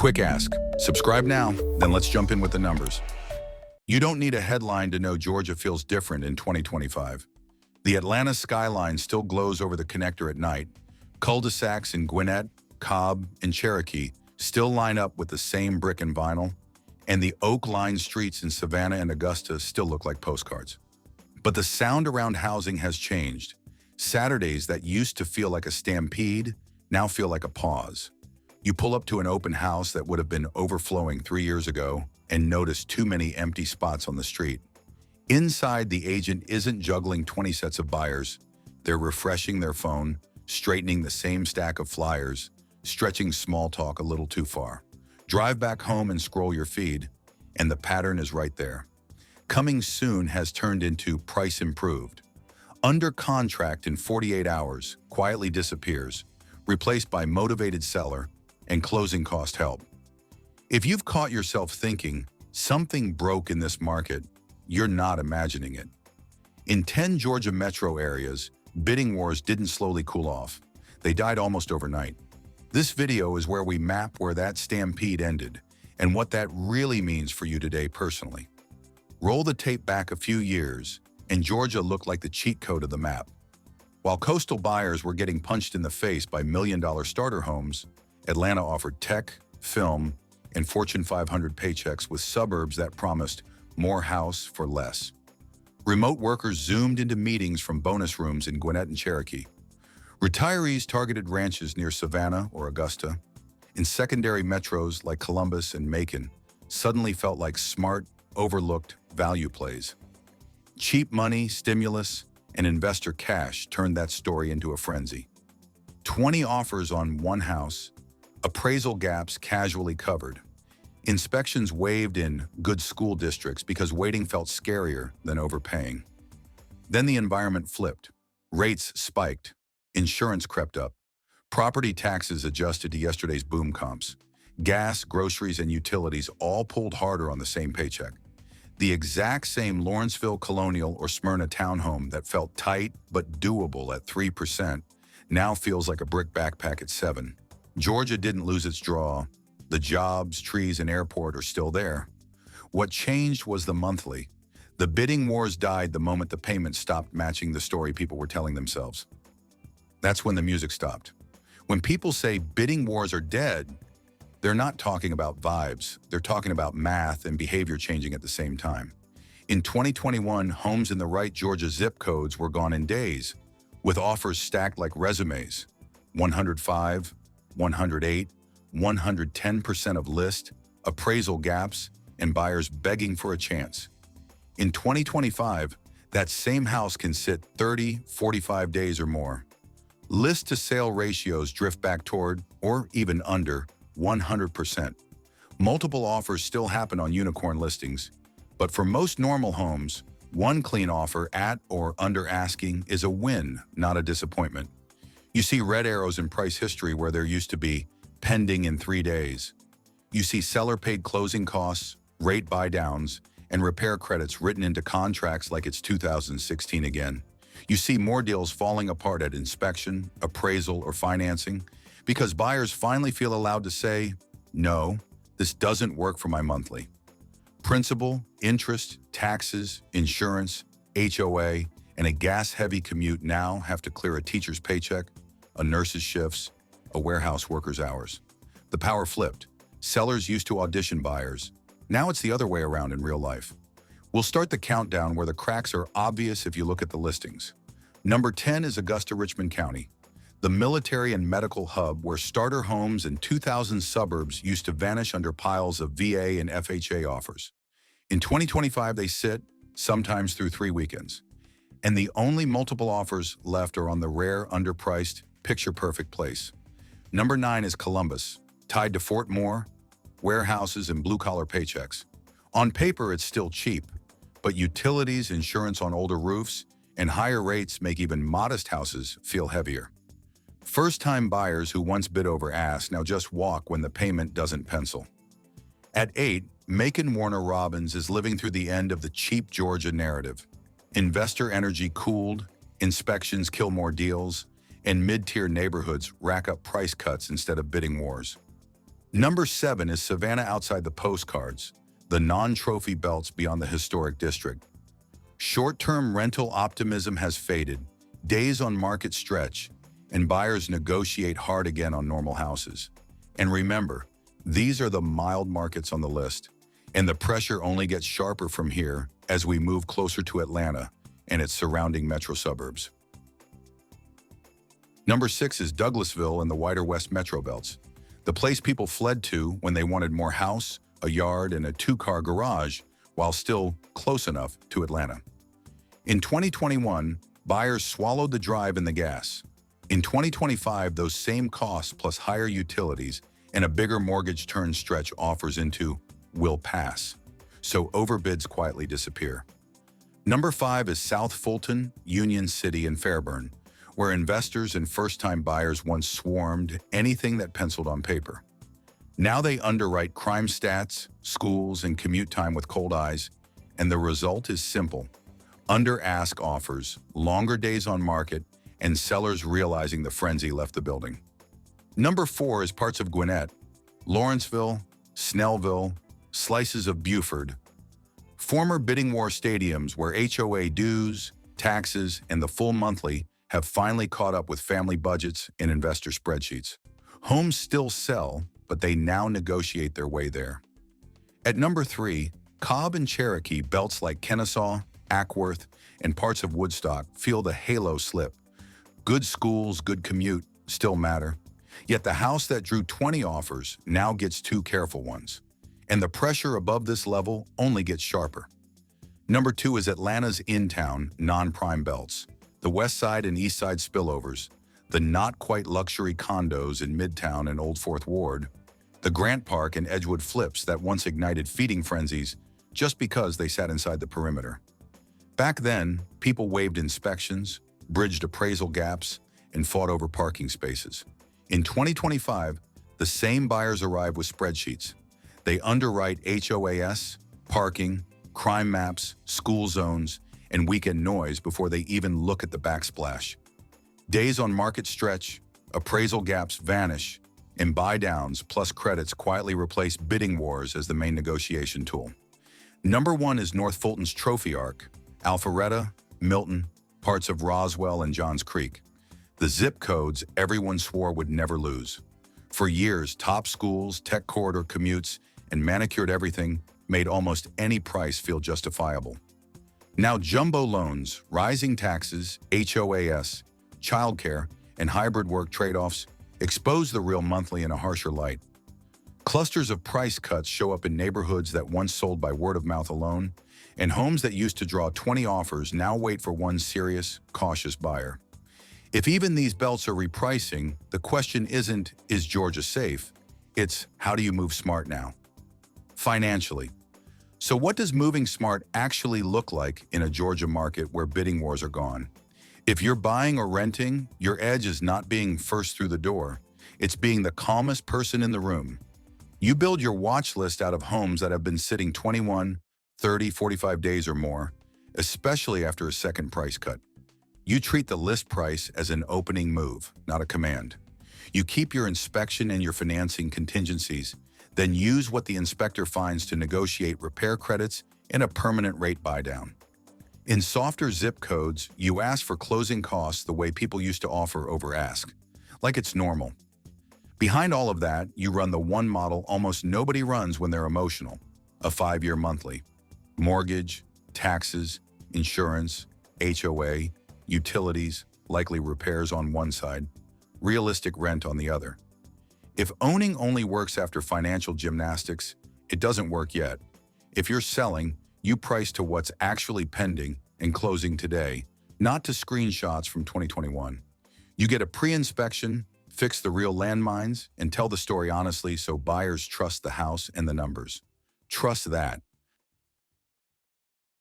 Quick ask. Subscribe now, then let's jump in with the numbers. You don't need a headline to know Georgia feels different in 2025. The Atlanta skyline still glows over the connector at night. Cul-de-sacs in Gwinnett, Cobb, and Cherokee still line up with the same brick and vinyl, and the oak-lined streets in Savannah and Augusta still look like postcards. But the sound around housing has changed. Saturdays that used to feel like a stampede now feel like a pause. You pull up to an open house that would have been overflowing 3 years ago and notice too many empty spots on the street. Inside, the agent isn't juggling 20 sets of buyers. They're refreshing their phone, straightening the same stack of flyers, stretching small talk a little too far. Drive back home and scroll your feed, and the pattern is right there. Coming soon has turned into price improved. Under contract in 48 hours quietly disappears, replaced by motivated seller and closing cost help. If you've caught yourself thinking, something broke in this market, you're not imagining it. In 10 Georgia metro areas, bidding wars didn't slowly cool off. They died almost overnight. This video is where we map where that stampede ended and what that really means for you today personally. Roll the tape back a few years, and Georgia looked like the cheat code of the map. While coastal buyers were getting punched in the face by million-dollar starter homes, Atlanta offered tech, film, and Fortune 500 paychecks with suburbs that promised more house for less. Remote workers zoomed into meetings from bonus rooms in Gwinnett and Cherokee. Retirees targeted ranches near Savannah or Augusta. In secondary metros like Columbus and Macon, suddenly felt like smart, overlooked value plays. Cheap money, stimulus, and investor cash turned that story into a frenzy. 20 offers on one house, appraisal gaps casually covered, inspections waived in good school districts because waiting felt scarier than overpaying. Then the environment flipped. Rates spiked. Insurance crept up. Property taxes adjusted to yesterday's boom comps. Gas, groceries, and utilities all pulled harder on the same paycheck. The exact same Lawrenceville Colonial or Smyrna townhome that felt tight but doable at 3% now feels like a brick backpack at 7%. Georgia didn't lose its draw. The jobs, trees, and airport are still there. What changed was the monthly. The bidding wars died the moment the payments stopped matching the story people were telling themselves. That's when the music stopped. When people say bidding wars are dead, they're not talking about vibes. They're talking about math and behavior changing at the same time. In 2021, homes in the right Georgia zip codes were gone in days, with offers stacked like resumes. 105, 108, 110% of list, appraisal gaps, and buyers begging for a chance. In 2025, that same house can sit 30, 45 days or more. List-to-sale ratios drift back toward, or even under, 100%. Multiple offers still happen on unicorn listings, but for most normal homes, one clean offer at or under asking is a win, not a disappointment. You see red arrows in price history where there used to be pending in 3 days. You see seller-paid closing costs, rate buy-downs, and repair credits written into contracts like it's 2016 again. You see more deals falling apart at inspection, appraisal, or financing because buyers finally feel allowed to say, no, this doesn't work for my monthly. Principal, interest, taxes, insurance, HOA, and a gas-heavy commute now have to clear a teacher's paycheck, a nurse's shifts, a warehouse worker's hours. The power flipped. Sellers used to audition buyers. Now it's the other way around in real life. We'll start the countdown where the cracks are obvious if you look at the listings. Number 10 is Augusta, Richmond County, the military and medical hub where starter homes in 2,000 suburbs used to vanish under piles of VA and FHA offers. In 2025, they sit, sometimes through 3 weekends. And the only multiple offers left are on the rare, underpriced, picture-perfect place. Number 9 is Columbus, tied to Fort Moore, warehouses, and blue-collar paychecks. On paper, it's still cheap, but utilities, insurance on older roofs, and higher rates make even modest houses feel heavier. First-time buyers who once bid over ask now just walk when the payment doesn't pencil. At 8, Macon Warner Robins is living through the end of the cheap Georgia narrative. Investor energy cooled, inspections kill more deals, and mid-tier neighborhoods rack up price cuts instead of bidding wars. Number 7 is Savannah outside the postcards, the non-trophy belts beyond the historic district. Short-term rental optimism has faded, days on market stretch, and buyers negotiate hard again on normal houses. And remember, these are the mild markets on the list, and the pressure only gets sharper from here as we move closer to Atlanta and its surrounding metro suburbs. Number 6 is Douglasville and the wider West Metro belts, the place people fled to when they wanted more house, a yard, and a 2-car garage while still close enough to Atlanta. In 2021, buyers swallowed the drive and the gas. In 2025, those same costs plus higher utilities and a bigger mortgage turn stretch offers into will pass, so overbids quietly disappear. Number 5 is South Fulton, Union City, and Fairburn, where investors and first-time buyers once swarmed anything that penciled on paper. Now they underwrite crime stats, schools, and commute time with cold eyes, and the result is simple: under-ask offers, longer days on market, and sellers realizing the frenzy left the building. Number 4 is parts of Gwinnett, Lawrenceville, Snellville, slices of Buford, former bidding war stadiums where HOA dues, taxes, and the full monthly have finally caught up with family budgets and investor spreadsheets. Homes still sell, but they now negotiate their way there. At number 3, Cobb and Cherokee belts like Kennesaw, Acworth, and parts of Woodstock feel the halo slip. Good schools, good commute still matter. Yet the house that drew 20 offers now gets 2 careful ones. And the pressure above this level only gets sharper. Number 2 is Atlanta's in-town, non-prime belts, the West Side and East Side spillovers, the not-quite-luxury condos in Midtown and Old Fourth Ward, the Grant Park and Edgewood flips that once ignited feeding frenzies just because they sat inside the perimeter. Back then, people waived inspections, bridged appraisal gaps, and fought over parking spaces. In 2025, the same buyers arrive with spreadsheets. They underwrite HOAS, parking, crime maps, school zones, and weekend noise before they even look at the backsplash. Days on market stretch, appraisal gaps vanish, and buy-downs plus credits quietly replace bidding wars as the main negotiation tool. Number 1 is North Fulton's Trophy Arc, Alpharetta, Milton, parts of Roswell and Johns Creek. The zip codes everyone swore would never lose. For years, top schools, tech corridor commutes, and manicured everything made almost any price feel justifiable. Now jumbo loans, rising taxes, HOAS, childcare, and hybrid work trade-offs expose the real monthly in a harsher light. Clusters of price cuts show up in neighborhoods that once sold by word of mouth alone, and homes that used to draw 20 offers now wait for one serious, cautious buyer. If even these belts are repricing, the question isn't, is Georgia safe? It's, how do you move smart now? Financially. So what does moving smart actually look like in a Georgia market where bidding wars are gone? If you're buying or renting, your edge is not being first through the door. It's being the calmest person in the room. You build your watch list out of homes that have been sitting 21, 30, 45 days or more, especially after a second price cut. You treat the list price as an opening move, not a command. You keep your inspection and your financing contingencies, then use what the inspector finds to negotiate repair credits and a permanent rate buy-down. In softer zip codes, you ask for closing costs the way people used to offer over ask, like it's normal. Behind all of that, you run the one model almost nobody runs when they're emotional, a 5-year monthly. Mortgage, taxes, insurance, HOA, utilities, likely repairs on one side, realistic rent on the other. If owning only works after financial gymnastics, it doesn't work yet. If you're selling, you price to what's actually pending and closing today, not to screenshots from 2021. You get a pre-inspection, fix the real landmines, and tell the story honestly so buyers trust the house and the numbers. Trust that,